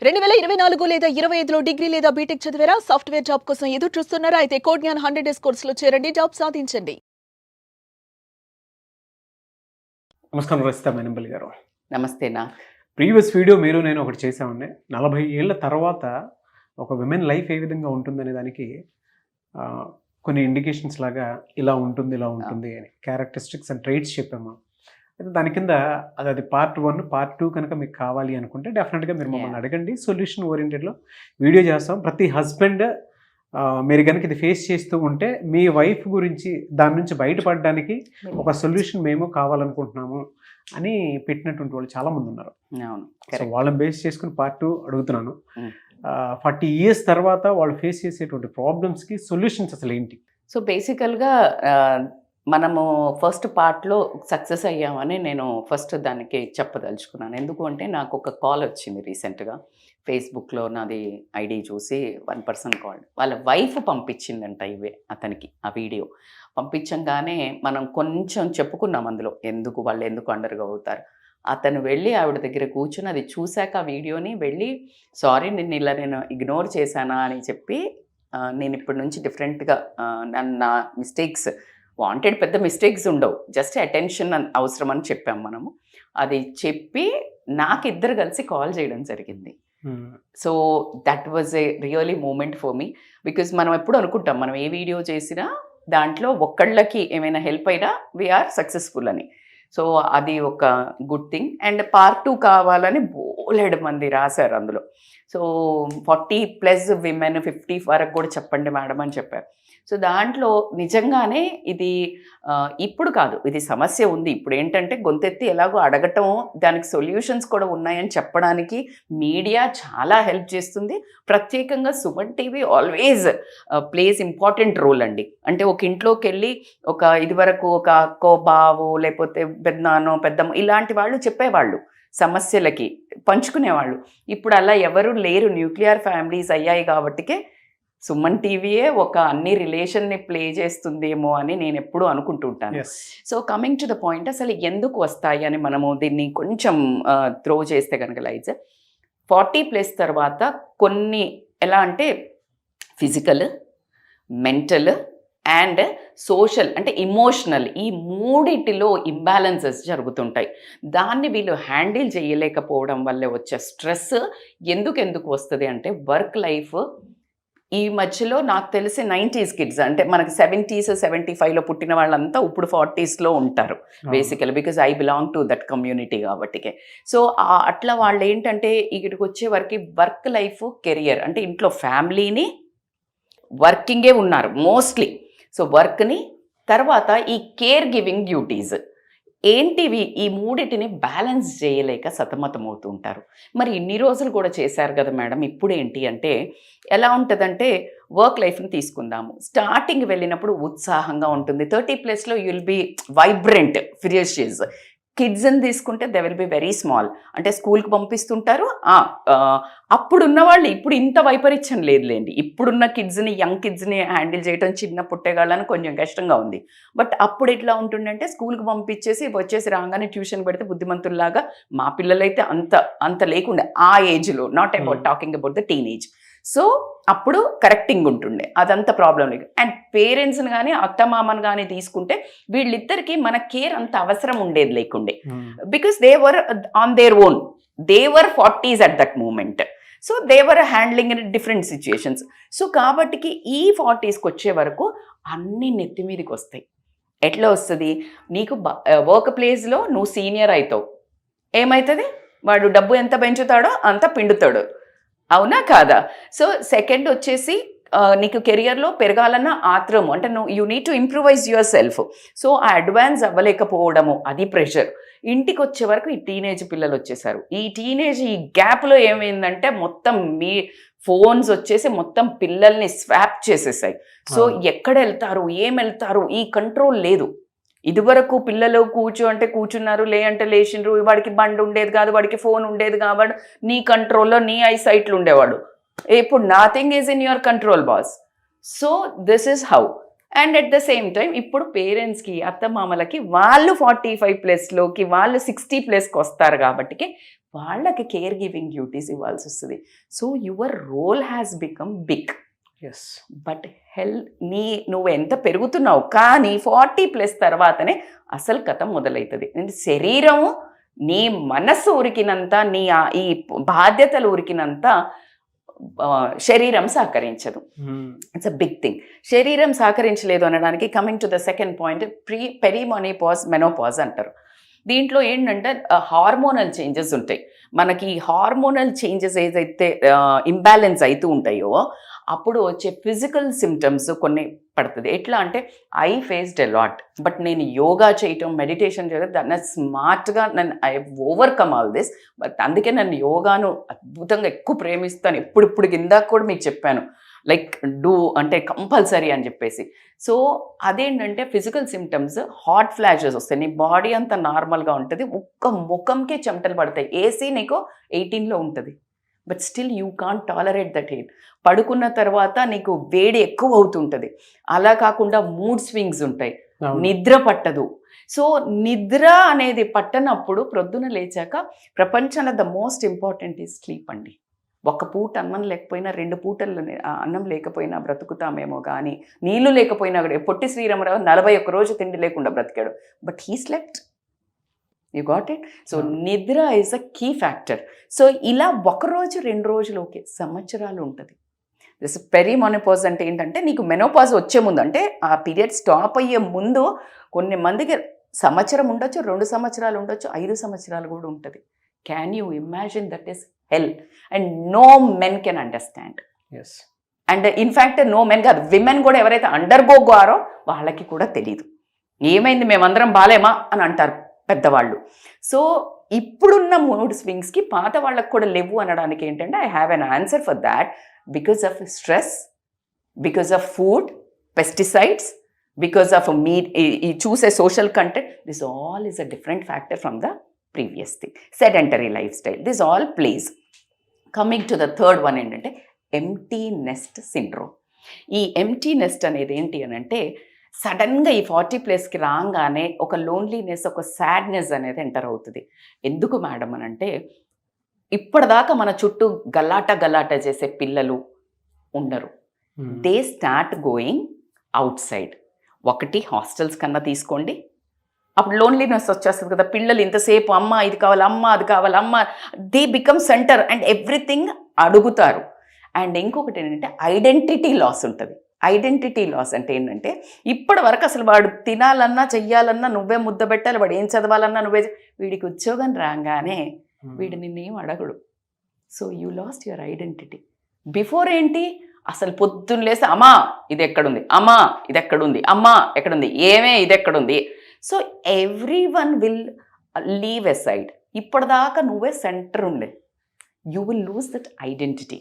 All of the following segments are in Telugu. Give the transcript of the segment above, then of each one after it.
2024 లేదా 25లో డిగ్రీ లేదా బీటెక్ చదివారా? సాఫ్ట్వేర్ జాబ్ కోసం ఎదురు చూస్తున్నారా? అయితే కోడ్ జ్ఞాన్ 100 డేస్ కోర్సులో చేరండి, జాబ్ సాధించండి. నమస్కారం రచిత మేనంపల్లి గారు. నమస్తేనా. ప్రీవియస్ వీడియో మీరు నేను ఒకటి చేసామండి. 40 ఏళ్ల తర్వాత ఒక విమెన్ లైఫ్ ఏ విధంగా ఉంటుందనే దానికి కొన్ని ఇండికేషన్స్ లాగా ఇలా ఉంటుంది అని క్యారెక్టరిస్టిక్స్ అండ్ ట్రైట్స్ చెప్పాము. అయితే దాని కింద అది పార్ట్ 1, పార్ట్ 2 కనుక మీకు కావాలి అనుకుంటే డెఫినెట్గా మీరు మమ్మల్ని అడగండి. సొల్యూషన్ ఓరియంటెడ్లో వీడియో చేస్తాం. ప్రతి హస్బెండ్ మీరు కనుక ఇది ఫేస్ చేస్తూ ఉంటే మీ వైఫ్ గురించి దాని నుంచి బయటపడడానికి ఒక సొల్యూషన్ మేము కావాలనుకుంటున్నాము అని పెట్టినటువంటి వాళ్ళు చాలామంది ఉన్నారు. సో వాళ్ళని బేస్ చేసుకుని పార్ట్ 2 అడుగుతున్నాను. 40 years తర్వాత వాళ్ళు ఫేస్ చేసేటువంటి ప్రాబ్లమ్స్కి సొల్యూషన్స్ అసలు ఏంటి? సో బేసికల్గా మనము ఫస్ట్ పార్ట్లో సక్సెస్ అయ్యామని నేను ఫస్ట్ దానికి చెప్పదలుచుకున్నాను. ఎందుకు అంటే నాకు ఒక కాల్ వచ్చింది రీసెంట్గా. ఫేస్బుక్లో నాది ఐడి చూసి 1 person కాల్, వాళ్ళ వైఫ్ పంపించిందంట అతనికి ఆ వీడియో. పంపించంగానే మనం కొంచెం చెప్పుకున్నాం అందులో, వాళ్ళు ఎందుకు అండర్గా అవుతారు. అతను వెళ్ళి ఆవిడ దగ్గర కూర్చుని అది చూశాక ఆ వీడియోని వెళ్ళి సారీ నేను ఇగ్నోర్ చేశానా అని చెప్పి, నేను ఇప్పటి నుంచి డిఫరెంట్గా నా మిస్టేక్స్ వాంటెడ్, పెద్ద మిస్టేక్స్ ఉండవు, జస్ట్ అటెన్షన్ అవసరం అని చెప్పాం మనము. అది చెప్పి నాకు ఇద్దరు కలిసి కాల్ చేయడం జరిగింది. So that was a really moment for me. Because మనం ఎప్పుడు అనుకుంటాం మనం ఏ వీడియో చేసినా దాంట్లో ఒక్కళ్ళకి ఏమైనా హెల్ప్ అయినా వీఆర్ సక్సెస్ఫుల్ అని. సో అది ఒక గుడ్ థింగ్. అండ్ పార్ట్ 2 కావాలని బోలెడు మంది రాశారు అందులో. సో 40+ విమెన్, 50 వరకు కూడా చెప్పండి మేడం అని చెప్పారు. సో దాంట్లో నిజంగానే ఇది ఇప్పుడు కాదు, ఇది సమస్య ఉంది. ఇప్పుడు ఏంటంటే గొంతెత్తి ఎలాగో అడగటం, దానికి సొల్యూషన్స్ కూడా ఉన్నాయని చెప్పడానికి మీడియా చాలా హెల్ప్ చేస్తుంది. ప్రత్యేకంగా Suman TV always plays important role అండి. అంటే ఒక ఇంట్లోకి వెళ్ళి ఇదివరకు ఒక అక్కో, బావో, లేకపోతే పెద్దనాన్నో, పెద్దమ్మ ఇలాంటి వాళ్ళు చెప్పేవాళ్ళు, సమస్యలకి పంచుకునేవాళ్ళు. ఇప్పుడు అలా ఎవరు లేరు, న్యూక్లియర్ ఫ్యామిలీస్ అయ్యాయి. కాబట్టికే సుమన్ టీవీయే ఒక అన్ని రిలేషన్ని ప్లే చేస్తుందేమో అని నేను ఎప్పుడూ అనుకుంటుంటాను. So coming to the point, అసలు ఎందుకు వస్తాయి అని మనము దీన్ని కొంచెం త్రో చేస్తే కనుక లైట్స్ 40+ తర్వాత కొన్ని ఎలా అంటే ఫిజికల్, మెంటల్ అండ్ సోషల్ అంటే ఇమోషనల్, ఈ మూడిటిలో ఇంబ్యాలెన్సెస్ జరుగుతుంటాయి. దాన్ని వీళ్ళు హ్యాండిల్ చేయలేకపోవడం వల్లే వచ్చే స్ట్రెస్ ఎందుకు వస్తుంది అంటే వర్క్ లైఫ్. ఈ మధ్యలో నాకు తెలిసి 90s కిడ్స్, అంటే మనకి 70s 75లో పుట్టిన వాళ్ళంతా ఇప్పుడు 40sలో ఉంటారు basically, because I belong to that community కాబట్టికే. సో అట్లా వాళ్ళు ఏంటంటే ఇక్కడికి వచ్చే వరకు వర్క్ లైఫ్, కెరియర్ అంటే ఇంట్లో ఫ్యామిలీని, వర్కింగే ఉన్నారు మోస్ట్లీ. సో వర్క్ని, తర్వాత ఈ కేర్ గివింగ్ డ్యూటీస్ ఏంటివి, ఈ మూడిటిని బ్యాలెన్స్ చేయలేక సతమతమవుతూ ఉంటారు. మరి ఇన్ని రోజులు కూడా చేశారు కదా మేడం, ఇప్పుడు ఏంటి అంటే ఎలా ఉంటుందంటే వర్క్ లైఫ్ని తీసుకుందాము. స్టార్టింగ్ వెళ్ళినప్పుడు ఉత్సాహంగా ఉంటుంది. 30+లో యూ విల్ బీ వైబ్రెంట్, ఫిరియషియస్. కిడ్స్ని తీసుకుంటే they will be very small, అంటే స్కూల్కి పంపిస్తుంటారు. అప్పుడున్న వాళ్ళు ఇప్పుడు ఇంత వైపరీత్యం లేదులేండి. ఇప్పుడున్న కిడ్స్ని, యంగ్ కిడ్స్ని హ్యాండిల్ చేయడం చిన్న పుట్టేగాళ్ళని కొంచెం కష్టంగా ఉంది. బట్ అప్పుడు ఎట్లా ఉంటుందంటే స్కూల్కి పంపించేసి వచ్చేసి రాగానే ట్యూషన్ పెడితే బుద్ధిమంతుల్లాగా, మా పిల్లలైతే అంత లేకుండా ఆ ఏజ్లో, not about talking about the teenage. So అప్పుడు కరెక్టింగ్ ఉంటుండే, అదంతా ప్రాబ్లం లేదు. అండ్ పేరెంట్స్ని కానీ అత్తమామని కానీ తీసుకుంటే వీళ్ళిద్దరికి మన కేర్ అంత అవసరం ఉండేది లేకుండే, because they were on their own, they were 40s at that moment. So they were handling in different situations. So కాబట్టికి ఈ 40sకి వచ్చే వరకు అన్నీ నెత్తి మీదకి వస్తాయి. ఎట్లా వస్తుంది, నీకు వర్క్ ప్లేస్లో నువ్వు సీనియర్ అవుతావు, ఏమవుతుంది, వాడు డబ్బు ఎంత పెంచుతాడో అంత పిండుతాడు, అవునా కాదా? సో సెకండ్ వచ్చేసి నీకు కెరియర్లో పెరగాలన్న ఆత్రము, అంటే you need to improvise your self. So ఆ అడ్వాన్స్ అవ్వలేకపోవడము, అది ప్రెషర్. ఇంటికి వచ్చే వరకు ఈ టీనేజ్ పిల్లలు వచ్చేసారు. ఈ గ్యాప్లో ఏమైందంటే మొత్తం మీ ఫోన్స్ వచ్చేసి మొత్తం పిల్లల్ని స్వాప్ చేసేసాయి. సో ఎక్కడ వెళ్తారు, ఏం వెళ్తారు, ఈ కంట్రోల్ లేదు. ఇదివరకు పిల్లలు కూర్చున్నారు, అంటే లేచిండ్రు, వాడికి బండి ఉండేది కాదు, వాడికి ఫోన్ ఉండేది కాబట్టి నీ కంట్రోల్లో, నీ ఐసైట్లు ఉండేవాడు. ఇప్పుడు nothing is in your control boss. So this is how. And at the same time ఇప్పుడు పేరెంట్స్కి, అత్తమామలకి వాళ్ళు 45+లోకి, వాళ్ళు 60+కి వస్తారు కాబట్టి వాళ్ళకి కేర్ గివింగ్ డ్యూటీస్ ఇవ్వాల్సి వస్తుంది. So your role has become big. Yes. But నువ్వు ఎంత పెరుగుతున్నావు, కానీ 40+ తర్వాతనే అసలు కథ మొదలవుతుంది. శరీరం నీ మనస్సు ఉరికినంత, ఈ బాధ్యతలు ఉరికినంత శరీరం సహకరించదు. It's a big thing. శరీరం సహకరించలేదు అనడానికి coming to the second point, perimenopause, menopause అంటారు. దీంట్లో ఏంటంటే హార్మోనల్ చేంజెస్ ఉంటాయి. మనకి హార్మోనల్ చేంజెస్ ఏదైతే ఇంబ్యాలెన్స్ అవుతూ ఉంటాయో అప్పుడు వచ్చే ఫిజికల్ సిమ్టమ్స్ కొన్ని పడుతుంది. ఎట్లా అంటే I faced a lot, but నేను యోగా చేయటం, మెడిటేషన్ చేయడం దాన్ని స్మార్ట్గా I overcome all this. But అందుకే నన్ను యోగాను అద్భుతంగా ఎక్కువ ప్రేమిస్తాను. ఇప్పుడు ఇందాక కూడా మీకు చెప్పాను, లైక్ డూ అంటే కంపల్సరీ అని చెప్పేసి. సో అదేంటంటే ఫిజికల్ సిమ్టమ్స్, హాట్ ఫ్లాషెస్ వస్తాయి, నీ బాడీ అంతా నార్మల్గా ఉంటుంది, ఒక్క ముఖంకే చెమటలు పడతాయి. ఏసీ నీకు 18లో ఉంటుంది, but still you can't tolerate that heat. పడుకున్న తర్వాత నీకు వేడి ఎక్కువ అవుతుంటుంది. అలా కాకుండా మూడ్ స్వింగ్స్ ఉంటాయి, నిద్ర పట్టదు. సో నిద్ర అనేది పట్టనప్పుడు ప్రొద్దున లేచాక ప్రపంచంలో the most important is sleep అండి. ఒక పూట అన్నం లేకపోయినా, 2 పూటలు అన్నం లేకపోయినా బ్రతుకుతామేమో, కానీ నీళ్లు లేకపోయినా కూడా. పొట్టి శ్రీరామరావు 41 రోజు తిండి లేకుండా బ్రతికాడు, but he slept. You got it? So నిద్ర is a key factor. So ఇలా 1 రోజు 2 రోజులు ఓకే, సంవత్సరాలు ఉంటుంది. దిస్ పెరిమోనోపాజ్ అంటే ఏంటంటే నీకు మెనోపాజ్ వచ్చే ముందు, అంటే ఆ పీరియడ్ స్టాప్ అయ్యే ముందు కొన్ని మందికి సంవత్సరం ఉండొచ్చు, 2 సంవత్సరాలు ఉండొచ్చు, 5 సంవత్సరాలు కూడా ఉంటుంది. Can you imagine? That is hell. And no men can understand. Yes. And in fact no men కాదు, విమెన్ కూడా ఎవరైతే అండర్గోగారో వాళ్ళకి కూడా తెలియదు. ఏమైంది, మేమందరం బాలేమా అని అంటారు పెద్దవాళ్ళు. సో ఇప్పుడున్న మూడ్ స్వింగ్స్కి పాత వాళ్ళకి కూడా లేవు అనడానికి ఏంటంటే I have an answer for that. Because of stress, because of food, pesticides, because of meat, ఈ చూసే social content, this all is a different factor from the previous thing. Sedentary life style, this all place. Coming to the third one ఏంటంటే ఎంప్టీ నెస్ట్ సిండ్రోమ్. ఈ ఎంప్టీ నెస్ట్ అనేది ఏంటి అని అంటే సడన్గా ఈ 40+కి రాగానే ఒక లోన్లీనెస్, ఒక సాడ్నెస్ అనేది ఎంటర్ అవుతుంది. ఎందుకు మేడం అని అంటే ఇప్పటిదాకా మన చుట్టూ గలాట చేసే పిల్లలు ఉండరు. They start going out side. ఒకటి హాస్టల్స్ కన్నా తీసుకోండి, అప్పుడు లోన్లీనెస్ వచ్చేస్తుంది కదా. పిల్లలు ఇంతసేపు అమ్మ ఇది కావాలి, అమ్మ అది కావాలి, అమ్మ, they become centre and everything అడుగుతారు. అండ్ ఇంకొకటి ఏంటంటే ఐడెంటిటీ లాస్ ఉంటుంది. ఐడెంటిటీ లాస్ అంటే ఏంటంటే ఇప్పటి వరకు అసలు వాడు తినాలన్నా చెయ్యాలన్నా నువ్వే ముద్ద పెట్టాలి, వాడు ఏం చదవాలన్నా నువ్వే, వీడికి ఉద్యోగం రాగానే వీడు నిన్నేం అడగడు. So you lost your identity. Before ఏంటి, అసలు పొద్దున్న లేసి అమ్మా ఇది ఎక్కడుంది, అమ్మా ఇది ఎక్కడుంది, అమ్మా ఎక్కడుంది, ఏమే ఇది ఎక్కడుంది. So every one will leave a side. ఇప్పటిదాకా నువ్వే సెంటర్ ఉండే, you will lose that identity.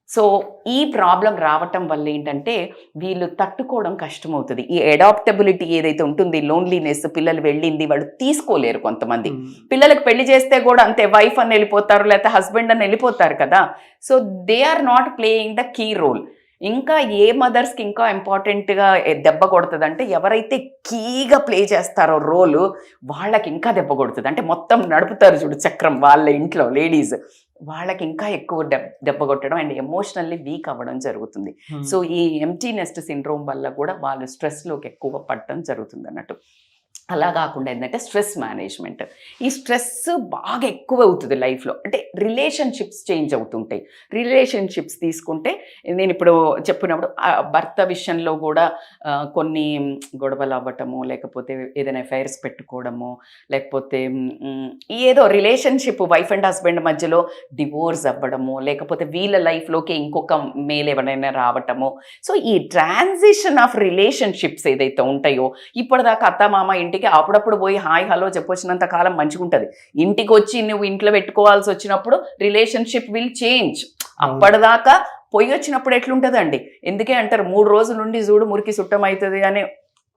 So ఈ ప్రాబ్లం రావటం వల్ల ఏంటంటే వీళ్ళు తట్టుకోవడం కష్టమవుతుంది. ఈ అడాప్టబిలిటీ ఏదైతే ఉంటుంది, లోన్లీనెస్, పిల్లలు వెళ్ళింది వాళ్ళు తీసుకోలేరు. కొంతమంది పిల్లలకు పెళ్లి చేస్తే కూడా అంతే, వైఫ్ అని వెళ్ళిపోతారు, లేకపోతే హస్బెండ్ అని వెళ్ళిపోతారు కదా. So they are not playing the key role. ఇంకా ఏ మదర్స్కి ఇంకా ఇంపార్టెంట్గా దెబ్బ కొడుతుంది అంటే ఎవరైతే కీగా ప్లే చేస్తారో రోలు వాళ్ళకి ఇంకా దెబ్బ కొడుతుంది. అంటే మొత్తం నడుపుతారు చూడు చక్రం వాళ్ళ ఇంట్లో లేడీస్, వాళ్ళకి ఇంకా ఎక్కువ దెబ్బ కొట్టడం అండ్ ఎమోషనల్లీ వీక్ అవ్వడం జరుగుతుంది. సో ఈ ఎంప్టీ నెస్ట్ సిండ్రోమ్ వల్ల కూడా వాళ్ళు స్ట్రెస్లోకి ఎక్కువ పడటం జరుగుతుంది అన్నట్టు. అలా కాకుండా ఏంటంటే స్ట్రెస్ మేనేజ్మెంట్, ఈ స్ట్రెస్ బాగా ఎక్కువ అవుతుంది లైఫ్లో. అంటే రిలేషన్షిప్స్ చేంజ్ అవుతుంటాయి. రిలేషన్షిప్స్ తీసుకుంటే నేను ఇప్పుడు చెప్పినప్పుడు భర్త విషయంలో కూడా కొన్ని గొడవలు అవ్వటము, లేకపోతే ఏదైనా అఫైర్స్ పెట్టుకోవడము, లేకపోతే ఏదో రిలేషన్షిప్ వైఫ్ అండ్ హస్బెండ్ మధ్యలో డివోర్స్ అవ్వడము, లేకపోతే వీళ్ళ లైఫ్లోకి ఇంకొక మేల్ ఎవరైనా రావటము. సో ఈ ట్రాన్సిషన్ ఆఫ్ రిలేషన్షిప్స్ ఏదైతే ఉంటాయో, ఇప్పటిదాకా అత్త మామ ఇంటికి అప్పుడప్పుడు పోయి హాయ్ హలో చెప్పొచ్చినంత కాలం మంచిగా ఉంటుంది. ఇంటికి వచ్చి నువ్వు ఇంట్లో పెట్టుకోవాల్సి వచ్చినప్పుడు రిలేషన్షిప్ విల్ చేంజ్. అప్పటిదాకా పోయి వచ్చినప్పుడు ఎట్లుంటుందండి, ఎందుకే అంటారు 3 రోజుల నుండి చూడు మురికి సుట్టం అవుతుంది అని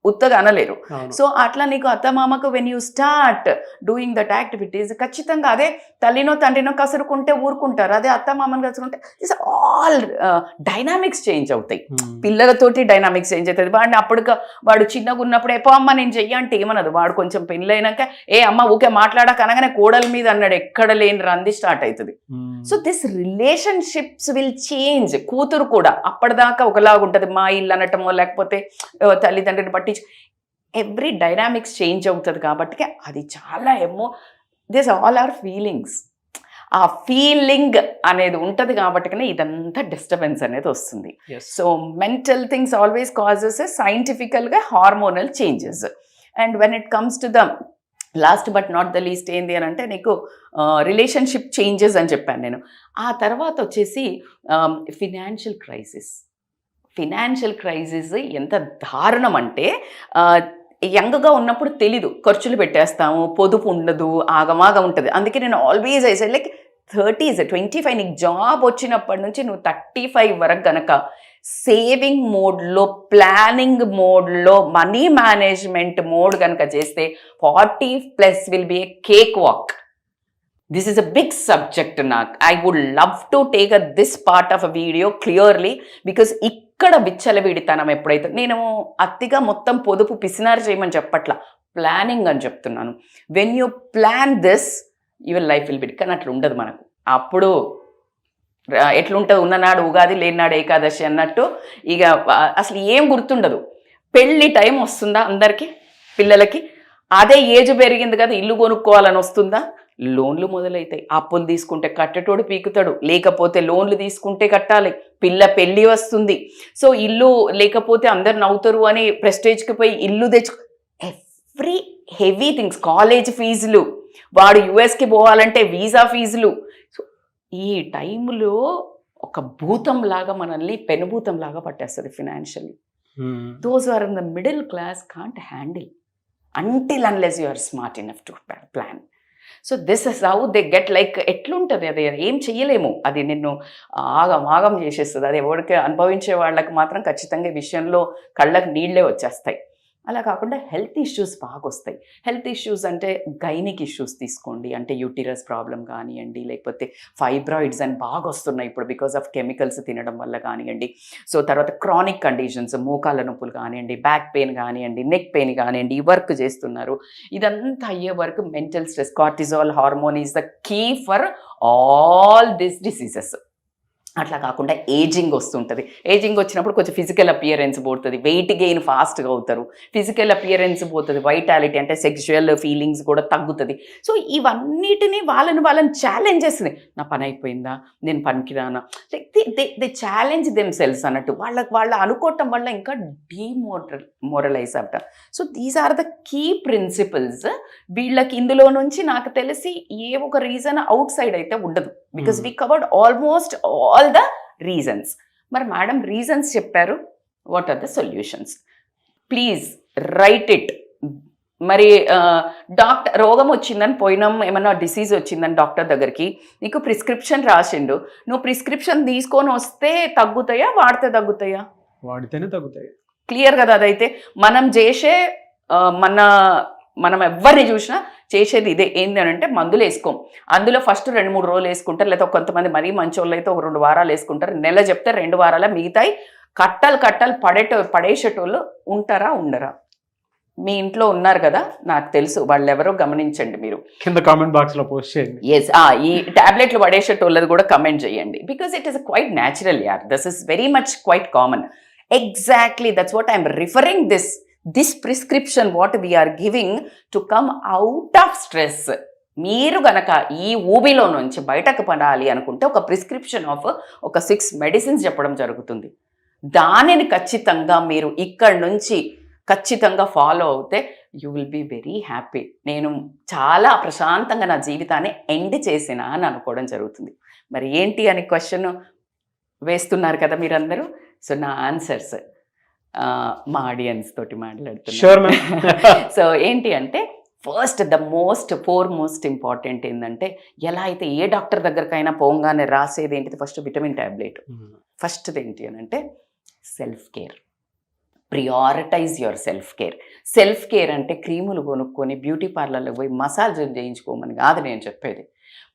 ఉత్తగా అనలేరు. అవును. సో అట్లా నీకు అత్తమామకు when you start doing that activities ఖచ్చితంగా అదే తల్లినో తండ్రినో కసురుకుంటే ఊరుకుంటారు, అదే అత్తమామని కసురుకుంటే ఇట్స్ ఆల్ డైనామిక్స్ చేంజ్ అవుతాయి. పిల్లలతోటి డైనామిక్స్ చేంజ్ అవుతుంది. వాడిని వాడు చిన్నగా ఉన్నప్పుడు ఎప్పో అమ్మ నేను చెయ్యంటే ఏమనదు. వాడు కొంచెం పెళ్ళైనాక ఏ అమ్మ ఊకే మాట్లాడక అనగానే కోడల మీద అన్నాడు ఎక్కడ లేని రంది స్టార్ట్ అవుతుంది. So this relationships will change. కూతురు కూడా అప్పటిదాకా ఒకలాగా ఉంటుంది, మా ఇల్లు అనటమో లేకపోతే తల్లిదండ్రుని పట్టించు ఎవ్రీ డైనామిక్స్ చేంజ్ అవుతుంది. కాబట్టి అది చాలా దిస్ ఆల్ ఆర్ ఫీలింగ్స్. ఆ ఫీలింగ్ అనేది ఉంటుంది కాబట్టి ఇదంతా డిస్టర్బెన్స్ అనేది వస్తుంది. So mental things always causes సైంటిఫికల్గా hormonal changes. And when it comes to the last but not the least ఏంది అని అంటే నీకు రిలేషన్షిప్ చేంజెస్ అని చెప్పాను నేను. ఆ తర్వాత వచ్చేసి ఫినాన్షియల్ క్రైసిస్ ఎంత దారుణం అంటే యంగ్గా ఉన్నప్పుడు తెలీదు, ఖర్చులు పెట్టేస్తాము, పొదుపు ఉండదు, ఆగమాగం ఉంటుంది. అందుకే నేను always I said like 30s 25 నీకు జాబ్ వచ్చినప్పటి నుంచి నువ్వు 35 వరకు గనక సేవింగ్ మోడ్లో, ప్లానింగ్ మోడ్లో, మనీ మేనేజ్మెంట్ మోడ్ కనుక చేస్తే 40+ will be a cake walk. This is a big subject. I would love to take this part of a video clearly because ఇక్కడ విచ్చలవిడితనం ఎప్పుడైతే నేను అతిగా మొత్తం పొదుపు పిసినారు చేయమని చెప్పట్లా, ప్లానింగ్ అని చెప్తున్నాను. When you plan this your life will be. కానీ అట్లా ఉండదు మనకు. అప్పుడు ఎట్లుంటుంది, ఉన్ననాడు ఉగాది లేనినాడు ఏకాదశి అన్నట్టు ఇక అసలు ఏం గుర్తుండదు. పెళ్ళి టైం వస్తుందా అందరికీ, పిల్లలకి అదే ఏజ్ పెరిగింది కదా ఇల్లు కొనుక్కోవాలని వస్తుందా, లోన్లు మొదలవుతాయి. అప్పులు తీసుకుంటే కట్టటోడు పీకుతాడు, లేకపోతే లోన్లు తీసుకుంటే కట్టాలి, పెళ్ళి వస్తుంది. సో ఇల్లు లేకపోతే అందరు నవ్వుతారు అని ప్రెస్టేజ్కి పోయి ఇల్లు ఎవ్రీ హెవీ థింగ్స్, కాలేజ్ ఫీజులు, వాడు యుఎస్కి పోవాలంటే వీసా ఫీజులు. సో ఈ టైంలో ఒక భూతంలాగా మనల్ని పెనుభూతంలాగా పట్టేస్తుంది financially. Those are in the middle class can't handle until unless you are smart enough to plan. So this is how they get like ఎట్లుంటుంది, అది ఏం చెయ్యలేము, అది నిన్ను ఆగం చేసేస్తుంది. అది ఎవరికి అనుభవించే వాళ్ళకి మాత్రం ఖచ్చితంగా ఈ విషయంలో కళ్ళకు నీళ్ళే వచ్చేస్తాయి. అలా కాకుండా హెల్త్ ఇష్యూస్ బాగా వస్తాయి. హెల్త్ ఇష్యూస్ అంటే గైనిక్ ఇష్యూస్ తీసుకోండి, అంటే యూటిరస్ ప్రాబ్లం కానివ్వండి, లేకపోతే ఫైబ్రాయిడ్స్ అని బాగా వస్తున్నాయి ఇప్పుడు బికాస్ ఆఫ్ కెమికల్స్ తినడం వల్ల కానివ్వండి. సో తర్వాత క్రానిక్ కండిషన్స్, మోకాళ్ళ నొప్పులు కానివ్వండి, బ్యాక్ పెయిన్ కానివ్వండి, నెక్ పెయిన్ కానివ్వండి, ఈ వర్క్ చేస్తున్నారు. ఇదంతా అయ్యే వరకు mental stress, cortisol hormone is the key for all this diseases. అట్లా కాకుండా ఏజింగ్ వస్తుంటుంది. ఏజింగ్ వచ్చినప్పుడు కొంచెం ఫిజికల్ అపియరెన్స్ పోతుంది, వెయిట్ గెయిన్ ఫాస్ట్గా అవుతారు, ఫిజికల్ అపియరెన్స్ పోతుంది, వైటాలిటీ అంటే సెక్షువల్ ఫీలింగ్స్ కూడా తగ్గుతుంది. సో ఇవన్నిటినీ వాళ్ళని ఛాలెంజ్ చేస్తుంది. నా పని అయిపోయిందా, నేను పనికిరానా, దే ఛాలెంజ్ దెమ్ సెల్స్ అన్నట్టు. వాళ్ళ అనుకోవటం వల్ల ఇంకా డీమోరలైజ్ అవుతా. So these are the key principles. వీళ్ళకి ఇందులో నుంచి నాకు తెలిసి ఏ ఒక రీజన్ అవుట్ సైడ్ అయితే ఉండదు, because we covered almost all the reasons. మరి మేడం రీజన్స్ చెప్పారు, what are the solutions? Please write it. మరి డాక్టర్ రోగం వచ్చిందని పోయినాం, ఏమన్నా డిసీజ్ వచ్చిందని డాక్టర్ దగ్గరికి, నీకు ప్రిస్క్రిప్షన్ రాసిండు, నువ్వు ప్రిస్క్రిప్షన్ తీసుకొని వస్తే తగ్గుతాయా, వాడితే తగ్గుతాయా? వాడితేనే తగ్గుతాయి. క్లియర్ కదా. అదైతే మనం చేసే మనం ఎవరిని చూసినా చేసేది ఇదే. ఏంటి అని అంటే మందులు వేసుకోం, అందులో ఫస్ట్ 2-3 రోజులు వేసుకుంటారు, లేదా కొంతమంది మరీ మంచోళ్ళు అయితే ఒక 2 వారాలు వేసుకుంటారు, నెల చెప్తే 2 వారాల మిగతాయి కట్టలు పడేసేటోళ్ళు ఉంటారా ఉండరా? మీ ఇంట్లో ఉన్నారు కదా, నాకు తెలుసు, వాళ్ళు ఎవరో గమనించండి, మీరు కింద కామెంట్ బాక్స్ లో పోస్ట్ చేయండి. ఎస్, ఈ టాబ్లెట్లు పడేసేటోళ్ళది కూడా కమెంట్ చేయండి, because it is quite natural యార్. This is very much quite common. Exactly that's what I'm referring this prescription what we are giving to come out of stress. మీరు గనక ఈ ఊబిలో నుంచి బయటకు పడాలి అనుకుంటే ఒక ప్రిస్క్రిప్షన్ ఆఫ్ ఒక 6 మెడిసిన్స్ చెప్పడం జరుగుతుంది. దానిని ఖచ్చితంగా మీరు ఇక్కడి నుంచి ఖచ్చితంగా ఫాలో అవుతే you will be very happy. నేను చాలా ప్రశాంతంగా నా జీవితాన్ని ఎండ్ చేసిన అని అనుకోవడం జరుగుతుంది. మరి ఏంటి అని క్వశ్చన్ వేస్తున్నారు కదా మీరందరూ. సో నా ఆన్సర్స్ మా ఆడియన్స్ తోటి మాట్లాడుతున్నా. సో ఏంటి అంటే ఫస్ట్ ఫోర్మోస్ట్ ఇంపార్టెంట్ ఏంటంటే, ఎలా అయితే ఏ డాక్టర్ దగ్గరకైనా పోగానే రాసేది ఏంటిది, ఫస్ట్ విటమిన్ ట్యాబ్లెట్. ఫస్ట్ది ఏంటి అని అంటే self care. Prioritise your self care అంటే క్రీములు కొనుక్కొని బ్యూటీ పార్లర్లో పోయి మసాజ్ చేయించుకోమని కాదు నేను చెప్పేది.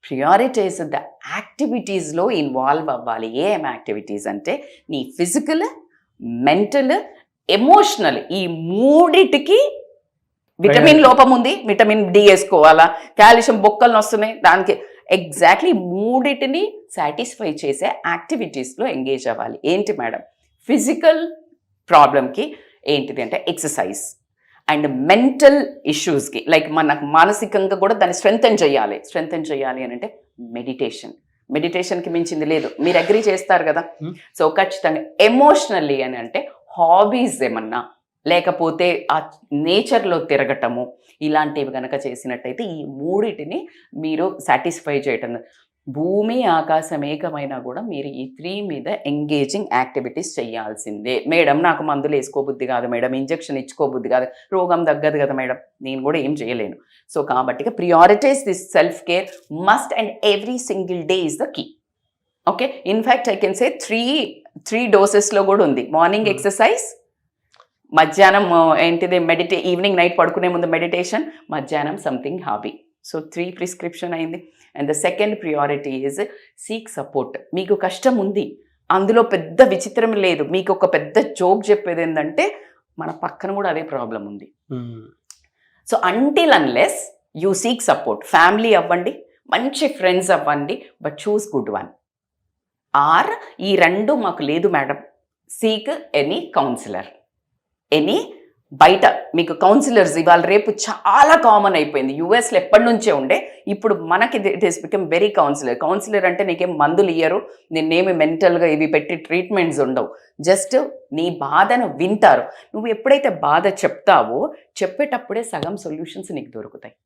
ప్రియారిటైజ్ ద యాక్టివిటీస్లో ఇన్వాల్వ్ అవ్వాలి. ఏం యాక్టివిటీస్ అంటే నీ ఫిజికల్, మెంటల్, ఎమోషనల్, ఈ మూడిటికి విటమిన్ లోపం ఉంది, విటమిన్ డి వేసుకోవాలా, కాల్షియం బొక్కలు వస్తున్నాయి, దానికి ఎగ్జాక్ట్లీ మూడిటిని సాటిస్ఫై చేసే యాక్టివిటీస్లో ఎంగేజ్ అవ్వాలి. ఏంటి మేడం? ఫిజికల్ ప్రాబ్లంకి ఏంటిది అంటే ఎక్సర్సైజ్, అండ్ మెంటల్ ఇష్యూస్కి లైక్ మనకు మానసికంగా కూడా దాన్ని స్ట్రెంగ్తెన్ చేయాలి అని అంటే మెడిటేషన్కి మించింది లేదు. మీరు అగ్రీ చేస్తారు కదా? సో ఖచ్చితంగా ఎమోషనల్లీ అని అంటే హాబీస్ ఏమన్నా, లేకపోతే ఆ నేచర్లో తిరగటము, ఇలాంటివి కనుక చేసినట్టయితే ఈ మూడిటిని మీరు సాటిస్ఫై చేయటం. భూమి ఆకాశం ఏకమైనా కూడా మీరు ఈ 3 మీద ఎంగేజింగ్ యాక్టివిటీస్ చేయాల్సిందే. మేడం నాకు మందులు వేసుకోబుద్ధి కాదు మేడం, ఇంజెక్షన్ ఇచ్చుకోబుద్ధి కాదు, రోగం తగ్గదు కదా మేడం, నేను కూడా ఏం చేయలేను. సో కాబట్టి prioritise this self care must and every single day is the key. Okay, in fact I can say 3 డోసెస్లో కూడా ఉంది. మార్నింగ్ ఎక్సర్సైజ్, మధ్యాహ్నం ఏంటిది ఈవినింగ్ నైట్ పడుకునే ముందు మెడిటేషన్, మధ్యాహ్నం సంథింగ్ హాబీ. సో 3 ప్రిస్క్రిప్షన్ అయింది. And the second priority is seek support. మీకు కష్టం ఉంది, అందులో పెద్ద విచిత్రం లేదు. మీకు ఒక పెద్ద జోక్ చెప్పేది ఏంటంటే మన పక్కన కూడా అదే ప్రాబ్లం ఉంది. So until unless you seek support, family అవ్వండి, మంచి ఫ్రెండ్స్ అవ్వండి, but choose good one. Or ఈ 2 మాకు లేదు మేడం, సీక్ ఎనీ కౌన్సిలర్. బయట మీకు కౌన్సిలర్స్ ఇవాళ రేపు చాలా కామన్ అయిపోయింది. యూఎస్లో ఎప్పటి నుంచే ఉండే, ఇప్పుడు మనకి it is become very counsellor అంటే నీకేం మందులు ఇయ్యరు, నిన్నేమి మెంటల్గా ఇవి పెట్టి ట్రీట్మెంట్స్ ఉండవు, జస్ట్ నీ బాధను వింటారు. నువ్వు ఎప్పుడైతే బాధ చెప్తావో చెప్పేటప్పుడే సగం సొల్యూషన్స్ నీకు దొరుకుతాయి.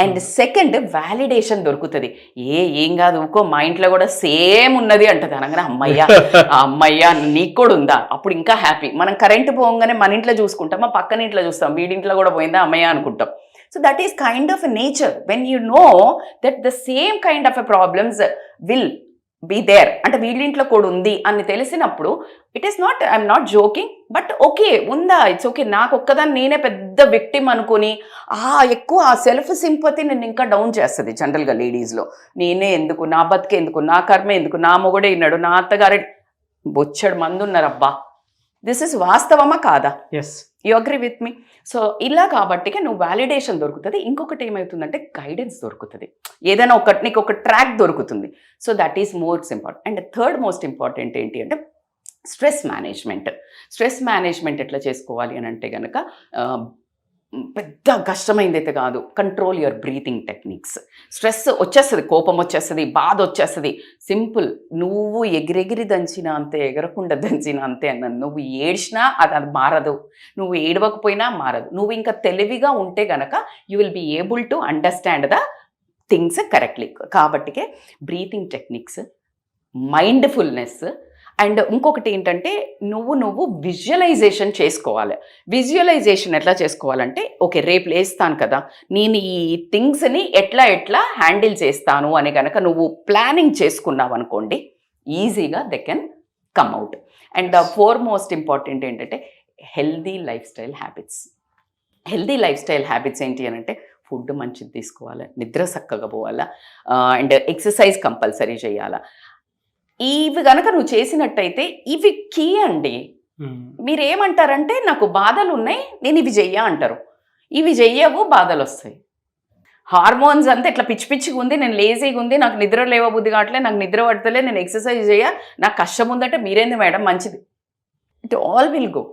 అండ్ సెకండ్ వ్యాలిడేషన్ దొరుకుతుంది. ఏం కాదు ఊకో, మా ఇంట్లో కూడా సేమ్ ఉన్నది అంటది అనగానే అమ్మయ్యా నీకు కూడా ఉందా, అప్పుడు ఇంకా హ్యాపీ. మనం కరెంట్ పోగానే మన ఇంట్లో చూసుకుంటాం, మా పక్కన ఇంట్లో చూస్తాం, వీడింట్లో కూడా పోయిందా అమ్మయ్య అనుకుంటాం. So that is kind of a nature. When you know that the same kind of a problems will be there, అంటే వీళ్ళింట్లో కూడా ఉంది అని తెలిసినప్పుడు it is not, I'm not joking, but okay ఉందా, ఇట్స్ ఓకే. నాకు ఒక్కదాన్ని నేనే పెద్ద విక్టిమ్ అనుకుని ఎక్కువ ఆ సెల్ఫ్ సింపతి నేను ఇంకా డౌన్ చేస్తుంది జనరల్గా లేడీస్లో. నేనే ఎందుకు, నా బతికే ఎందుకు, నా కర్మే ఎందుకు, నా మొగడే ఇన్నాడు, నా అత్తగారే బొచ్చడు మంది ఉన్నారు, అబ్బా దిస్ ఇస్ వాస్తవమా కాదా? You agree with me? So ఇలా కాబట్టి నువ్వు వ్యాలిడేషన్ దొరుకుతుంది. ఇంకొకటి ఏమవుతుందంటే గైడెన్స్ దొరుకుతుంది, ఏదైనా నీకు ఒక ట్రాక్ దొరుకుతుంది. So that is most important. And third most important ఏంటి అంటే స్ట్రెస్ మేనేజ్మెంట్ ఎట్లా చేసుకోవాలి అని అంటే కనుక పెద్ద కష్టమైందైతే కాదు, control your breathing techniques. Stress వచ్చేస్తుంది, కోపం వచ్చేస్తుంది, బాధ వచ్చేస్తుంది, సింపుల్. నువ్వు ఎగిరెగిరి దంచినా అంతే, ఎగరకుండా దంచినా అంతే అన్నది. నువ్వు ఏడ్చినా అది మారదు, నువ్వు ఏడవకపోయినా మారదు. నువ్వు ఇంకా తెలివిగా ఉంటే గనక you will be able to understand the things correctly. కాబట్టికే బ్రీతింగ్ టెక్నిక్స్, మైండ్ఫుల్నెస్, అండ్ ఇంకొకటి ఏంటంటే నువ్వు విజువలైజేషన్ చేసుకోవాలి. విజువలైజేషన్ ఎట్లా చేసుకోవాలంటే ఓకే రేపు లేస్తాను కదా, నేను ఈ థింగ్స్ని ఎట్లా హ్యాండిల్ చేస్తాను అని కనుక నువ్వు ప్లానింగ్ చేసుకున్నావు అనుకోండి, ఈజీగా they can come out. And the most important ఏంటంటే హెల్దీ లైఫ్ స్టైల్ హ్యాబిట్స్ ఏంటి అని అంటే ఫుడ్ మంచిది తీసుకోవాలి, నిద్ర చక్కగా పోవాలా, అండ్ ఎక్సర్సైజ్ కంపల్సరీ చేయాలా. ఇవి కనుక నువ్వు చేసినట్టయితే ఇవి కీ అండి. మీరేమంటారంటే నాకు బాధలు ఉన్నాయి నేను ఇవి చెయ్య అంటారు, ఇవి చెయ్యవు బాధలు వస్తాయి. హార్మోన్స్ అంతా ఇట్లా పిచ్చిగా ఉంది, నేను లేజీగా ఉంది, నాకు నిద్ర లేవబుద్ధి కావట్లే, నాకు నిద్ర పడతలే, నేను ఎక్సర్సైజ్ చేయ, నాకు కష్టం ఉందంటే మీరేంది మేడం మంచిది, ఇట్ ఆల్ విల్ గో.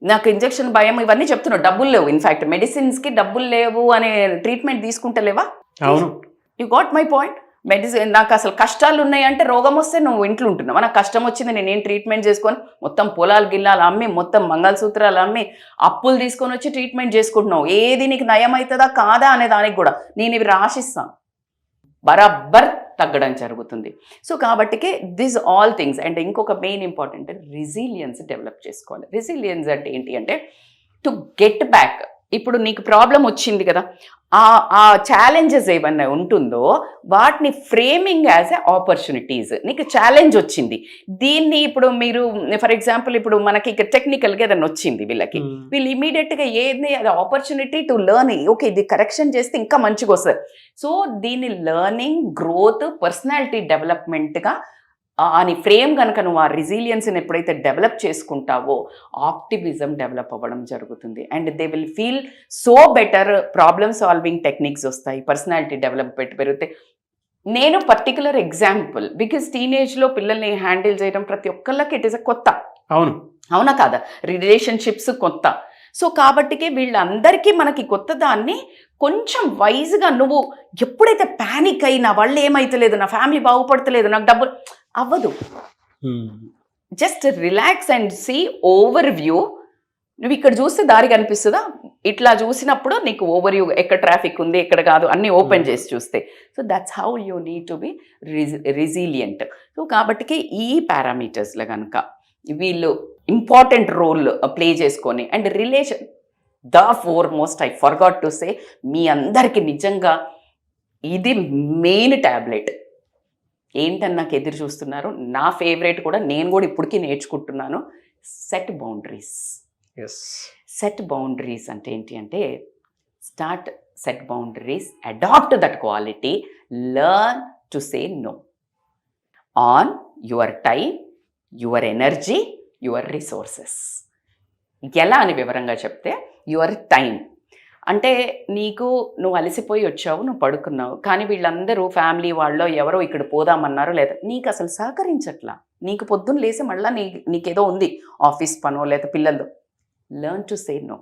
నాకు ఇంజెక్షన్ భయం ఇవన్నీ చెప్తున్నావు, డబ్బులు లేవు, ఇన్ఫ్యాక్ట్ మెడిసిన్స్కి డబ్బులు లేవు అనే ట్రీట్మెంట్ తీసుకుంటలేవా? You got my point. Medicine నాకు అసలు కష్టాలు ఉన్నాయంటే రోగం వస్తే నువ్వు ఇంట్లో ఉంటున్నావు, నాకు కష్టం వచ్చింది నేనేం ట్రీట్మెంట్ చేసుకొని మొత్తం పొలాలు గిల్లాలు అమ్మి మొత్తం మంగళసూత్రాలు అమ్మి అప్పులు తీసుకొని వచ్చి ట్రీట్మెంట్ చేసుకుంటున్నావు. ఏది నీకు నయం అవుతుందా కాదా అనే దానికి కూడా నేను ఇవి రాసిస్తాను, బరాబర్ తగ్గడం జరుగుతుంది. సో కాబట్టికే దిస్ ఆల్ థింగ్స్. అండ్ ఇంకొక మెయిన్ ఇంపార్టెంట్ రెసిలియన్స్ డెవలప్ చేసుకోవాలి. రెసిలియన్స్ అంటే ఏంటి అంటే టు గెట్ బ్యాక్. ఇప్పుడు నీకు ప్రాబ్లం వచ్చింది కదా, ఆ ఛాలెంజెస్ ఏమన్నా ఉంటుందో వాటిని ఫ్రేమింగ్ యాజ్ ఎ ఆపర్చునిటీస్. నీకు ఛాలెంజ్ వచ్చింది, దీన్ని ఇప్పుడు మీరు ఫర్ ఎగ్జాంపుల్ ఇప్పుడు మనకి ఇక్కడ టెక్నికల్గా ఏదైనా వచ్చింది వీళ్ళకి, వీళ్ళు ఇమీడియట్గా ఏది అది ఆపర్చునిటీ టు లెర్న్, ఓకే ఇది కరెక్షన్ చేస్తే ఇంకా మంచిగా వస్తుంది. సో దీన్ని లెర్నింగ్, గ్రోత్, పర్సనాలిటీ డెవలప్మెంట్గా అని ఫ్రేమ్ కనుక నువ్వు ఆ రెసిలియన్స్ని ఎప్పుడైతే డెవలప్ చేసుకుంటావో ఆప్టిమిజం డెవలప్ అవ్వడం జరుగుతుంది. And they will feel so better, problem solving techniques వస్తాయి, పర్సనాలిటీ డెవలప్మెంట్ పెరిగితే. నేను పర్టికులర్ ఎగ్జాంపుల్, బికాస్ టీనేజ్లో పిల్లల్ని హ్యాండిల్ చేయడం ప్రతి ఒక్కళ్ళకి ఇట్ ఈస్ అ కొత్త. అవునా కాదా? రిలేషన్షిప్స్ కొత్త. సో కాబట్టికే వీళ్ళందరికీ మనకి కొత్త దాన్ని కొంచెం వైజ్గా నువ్వు ఎప్పుడైతే ప్యానిక్ అయి నా వల్ల ఏమైతలేదు, నా ఫ్యామిలీ బాగుపడతలేదు, నాకు డబ్బులు అవ్వదు, just relax and see overview. నువ్వు ఇక్కడ చూస్తే దారి కనిపిస్తుందా, ఇట్లా చూసినప్పుడు నీకు ఓవర్ వ్యూ ఎక్కడ ట్రాఫిక్ ఉంది ఎక్కడ కాదు అన్నీ ఓపెన్ చేసి చూస్తే. So that's how you need to be resilient. So కాబట్టికి ఈ పారామీటర్స్లో కనుక వీళ్ళు ఇంపార్టెంట్ రోల్ ప్లే చేసుకొని, and relation the foremost, I forgot to say, మీ అందరికీ నిజంగా ఇది మెయిన్ ట్యాబ్లెట్. ఏంటని నాకు ఎదురు చూస్తున్నారు, నా ఫేవరెట్ కూడా, నేను కూడా ఇప్పటికీ నేర్చుకుంటున్నాను, సెట్ బౌండరీస్. సెట్ బౌండరీస్ అంటే ఏంటి అంటే, start set boundaries, adapt that quality, learn to say no on your time, your energy, your resources. ఎలా అని వివరంగా చెప్తే, యువర్ టైం అంటే నీకు నువ్వు అలసిపోయి వచ్చావు, నువ్వు పడుకున్నావు, కానీ వీళ్ళందరూ ఫ్యామిలీ వాళ్ళు ఎవరో ఇక్కడ పోదామన్నారు, లేదా నీకు అసలు సహకరించట్లా, నీకు పొద్దున్న లేసి మళ్ళీ నీకేదో ఉంది ఆఫీస్ పనో లేదా పిల్లలు. Learn to say no.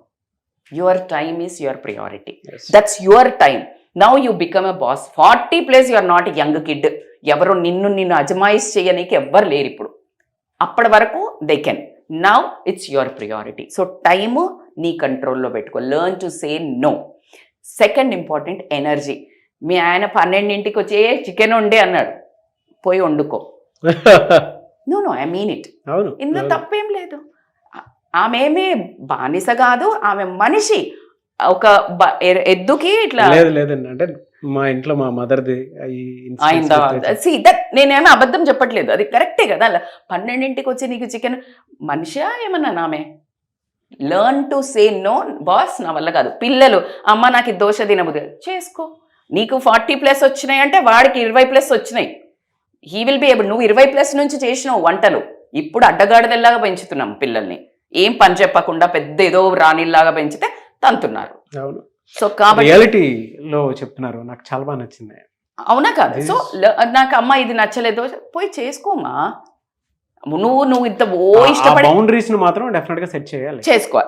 Your time is your priority, that's your time. Now you become a boss. 40+ you are not young kid. ఎవరు నిన్ను అజమాయిష్ చేయనీకి ఎవ్వరు లేరు ఇప్పుడు. అప్పటి వరకు they can. Now it's your priority. So time నీ కంట్రోల్లో పెట్టుకో. Learn to say no. Second important, energy. మీ ఆయన 12ంటికి వచ్చి చికెన్ వండే అన్నాడు, పోయి వండుకో. No I mean it. ఇందులో తప్పేం లేదు. ఆమె ఏమీ బానిస కాదు, ఆమె మనిషి. ఒక ఎద్దుకి ఇట్లా లేదండి, అంటే మా ఇంట్లో మా మదర్ది నేనేమో అబద్ధం చెప్పట్లేదు, అది కరెక్టే కదా. 12ంటికి వచ్చి నీకు చికెన్, మనిషా ఏమన్నా నామే? Learn to say no. Boss నా వల్ల కాదు. పిల్లలు, అమ్మ నాకు దోశ తినబుద్ది, చేసుకో. నీకు 40+ వచ్చినాయి అంటే వాడికి 20+ వచ్చినాయి. He will be able. నువ్వు 20+ నుంచి చేసినావు వంటలు, ఇప్పుడు అడ్డగాడిదల్లాగా పెంచుతున్నాం పిల్లల్ని. ఏం పని చెప్పకుండా పెద్ద ఏదో రాణిల్లాగా పెంచితే తంతున్నారు. సో కాబట్టి రియాలిటీలో చెప్తున్నారు, నాకు చాలా బాగా నచ్చింది. అవునా కాదు? సో నాకు అమ్మ ఇది నచ్చలేదు, పోయి చేసుకోమా. నువ్వు ఇంత ఇష్టపడి బౌండరీస్ మాత్రం డెఫినెట్ గా సెట్ చేయాలి, చేసుకో.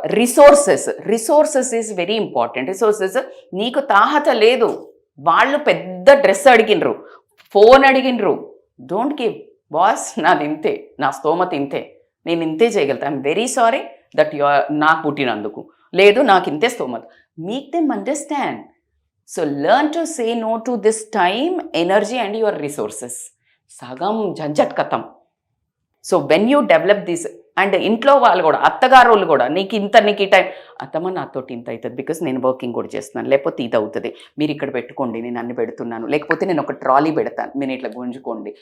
Resources is very important. Resources నీకు తాహత లేదు, వాళ్ళు పెద్ద డ్రెస్ అడిగినరు, ఫోన్ అడిగినరు, డోంట్ గివ్. బాస్ నాది ఇంతే, నా స్తోమత ఇంతే, నేను ఇంతే చేయగలుగుతా. I'm very sorry that you are నాకు పుట్టినందుకు, లేదు నాకు ఇంతే స్తోమత. Make them understand. So learn to say no to this time, energy and your resources. సగం జంజట్ కథం. So when you develop this, and ఇంట్లో వాళ్ళు కూడా, అత్తగారు వాళ్ళు కూడా, నీకు ఈ టైం, అత్తమ్మ నాతోటి ఇంత అవుతుంది బికాస్ నేను వర్కింగ్ కూడా చేస్తున్నాను, లేకపోతే ఇది అవుతుంది, మీరు ఇక్కడ పెట్టుకోండి, నేను అన్ని పెడుతున్నాను, లేకపోతే నేను ఒక ట్రాలీ పెడతాను, మీరు ఇట్లా గుంజుకోండి.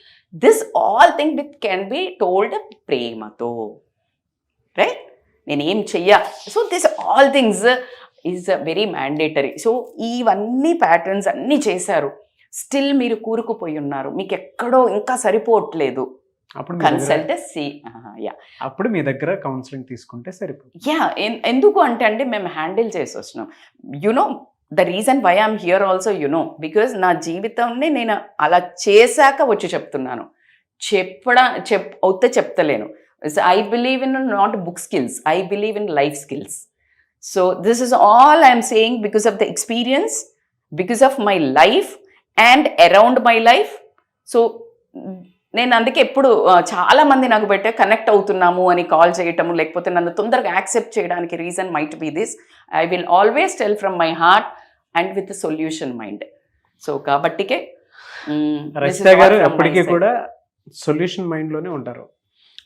This all thing with can be told ప్రేమతో, రైట్? నేనేం చెయ్య. So this all things is very mandatory. So ఇవన్నీ ప్యాటర్న్స్ అన్నీ చేశారు, స్టిల్ మీరు కూరుకుపోయి ఉన్నారు, మీకు ఎక్కడో ఇంకా సరిపోవట్లేదు, అప్పుడు మీ దగ్గర కౌన్సిలింగ్ తీసుకుంటే సరిపోతుంది. ఎందుకు అంటే మేము హ్యాండిల్ చేసి వచ్చినాం. You know the reason why I'm here also, you know, because నా జీవితాన్ని నేను అలా చేశాక వచ్చి చెప్తున్నాను. చెప్తలేను. I believe in not book skills, I believe in life skills. So this is all I'm saying because of the experience, because of my life and around my life. So నేను అందుకే ఎప్పుడు చాలా మంది నాకు పెట్టే కనెక్ట్ అవుతున్నాము అని కాల్ చేయటము, లేకపోతే నన్ను తొందరగా యాక్సెప్ట్ చేయడానికి reason might be this. I will always tell from my heart and with solution mind. So కాబట్టికే రచిత గారు ఎప్పటికీ కూడా సొల్యూషన్ మైండ్లోనే ఉంటారు.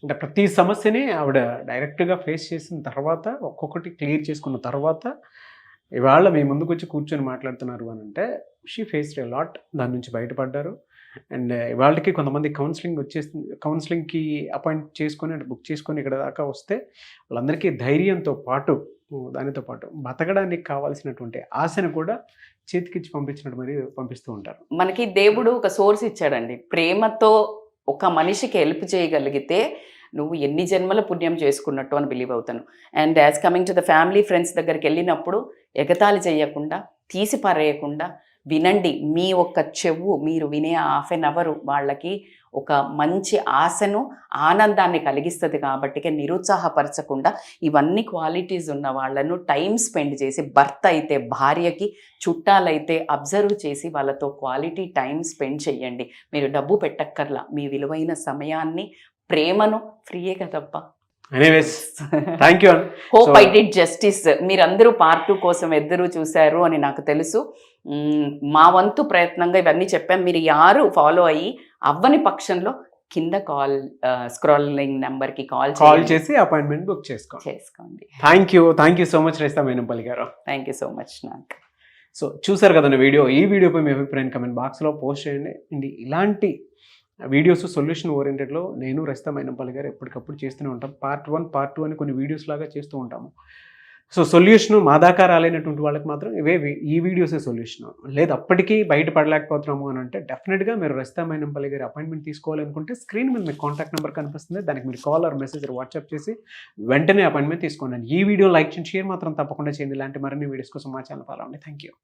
అంటే ప్రతి సమస్యని ఆవిడ డైరెక్ట్గా ఫేస్ చేసిన తర్వాత, ఒక్కొక్కటి క్లియర్ చేసుకున్న తర్వాత ఇవాళ మీ ముందుకు వచ్చి కూర్చొని మాట్లాడుతున్నారు అని అంటే షీ ఫేస్డ్ ఎ లాట్, దాని నుంచి బయటపడ్డారు. అండ్ వాళ్ళకి కొంతమంది కౌన్సిలింగ్కి అపాయింట్ చేసుకొని అంటే బుక్ చేసుకొని ఇక్కడ దాకా వస్తే వాళ్ళందరికీ ధైర్యంతో పాటు దానితో పాటు బతకడానికి కావాల్సినటువంటి ఆశను కూడా చేతికిచ్చి పంపించినట్టు మరి పంపిస్తూ ఉంటారు. మనకి దేవుడు ఒక సోర్స్ ఇచ్చాడండి. ప్రేమతో ఒక మనిషికి హెల్ప్ చేయగలిగితే నువ్వు ఎన్ని జన్మల పుణ్యం చేసుకున్నట్టు అని బిలీవ్ అవుతాను. And as coming to the family friends దగ్గరికి వెళ్ళినప్పుడు ఎగతాళి చేయకుండా, తీసి పారేయకుండా వినండి. మీ ఒక్క చెవు మీరు వినే హాఫ్ ఎన్ అవర్ వాళ్ళకి ఒక మంచి ఆశను, ఆనందాన్ని కలిగిస్తుంది. కాబట్టి నిరుత్సాహపరచకుండా ఇవన్నీ క్వాలిటీస్ ఉన్న వాళ్ళను టైం స్పెండ్ చేసి, భర్త అయితే భార్యకి, చుట్టాలైతే అబ్జర్వ్ చేసి వాళ్ళతో క్వాలిటీ టైం స్పెండ్ చేయండి. మీరు డబ్బు పెట్టక్కర్లా, మీ విలువైన సమయాన్ని, ప్రేమను ఫ్రీయే కదబ్బా. Anyways thank you. Hope I did justice. మీరందరూ పార్ట్ 2 కోసం ఎదురు చూశారు అని నాకు తెలుసు. మా వంతు ప్రయత్నంగా ఇవన్నీ చెప్పాం. మీరు యారు ఫాలో అయ్యి అవ్వని పక్షంలో కింద స్క్రాలింగ్ నెంబర్కి కాల్ చేసి అపాయింట్మెంట్ బుక్ చేసుకోండి. Thank you so much Raitha Mynampally garu. Thank you so much. నాకు సో చూసారు కదండి వీడియో. ఈ వీడియోపై మీ అభిప్రాయం కమెంట్ బాక్స్లో పోస్ట్ చేయండి. అండ్ ఇలాంటి వీడియోస్ సొల్యూషన్ ఓరియంటెడ్లో నేను రైతా మైనంపల్లి గారు ఎప్పటికప్పుడు చేస్తూనే ఉంటాం. పార్ట్ 1, పార్ట్ 2 అని కొన్ని వీడియోస్ లాగా చేస్తూ ఉంటాము. సో సొల్యూషన్ మా దాకా రాలేనటువంటి వాళ్ళకి మాత్రం ఈ వీడియోసే సొల్యూషన్. లేదు అప్పటికీ బయటపడలేకపోతున్నాము అని అంటే డెఫినెట్గా మీరు రైతా మైనంపల్లి గారి అపాయింట్మెంట్ తీసుకోవాలనుకుంటే స్క్రీన్ మీద మీకు కాంటాక్ట్ నెంబర్ కనిపిస్తుంది. దానికి మీరు కాల్ ఆర్ మెసేజ్ వాట్సాప్ చేసి వెంటనే అపాయింట్మెంట్ తీసుకోండి. ఈ వీడియో లైక్ చేయండి, షేర్ మాత్రం తప్పకుండా చేయండి. ఇలాంటి మరిన్ని వీడియోస్ కోసం మా ఛానల్ ఫాలో అవ్వండి. Thank you.